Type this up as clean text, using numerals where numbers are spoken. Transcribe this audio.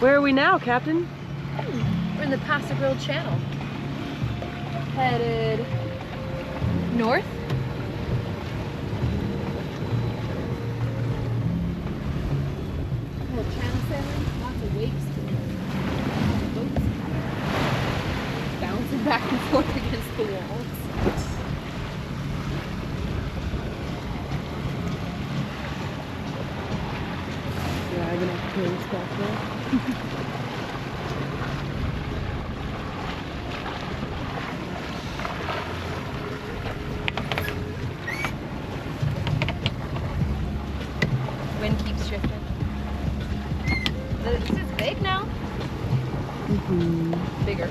Where are we now, Captain? We're in the Paso Grille Channel. Headed north. Little channel sailing, lots of wakes today. Boats bouncing back and forth against the walls. Driving up the coast back there. Wind keeps shifting. This is big now. Mm-hmm. Bigger.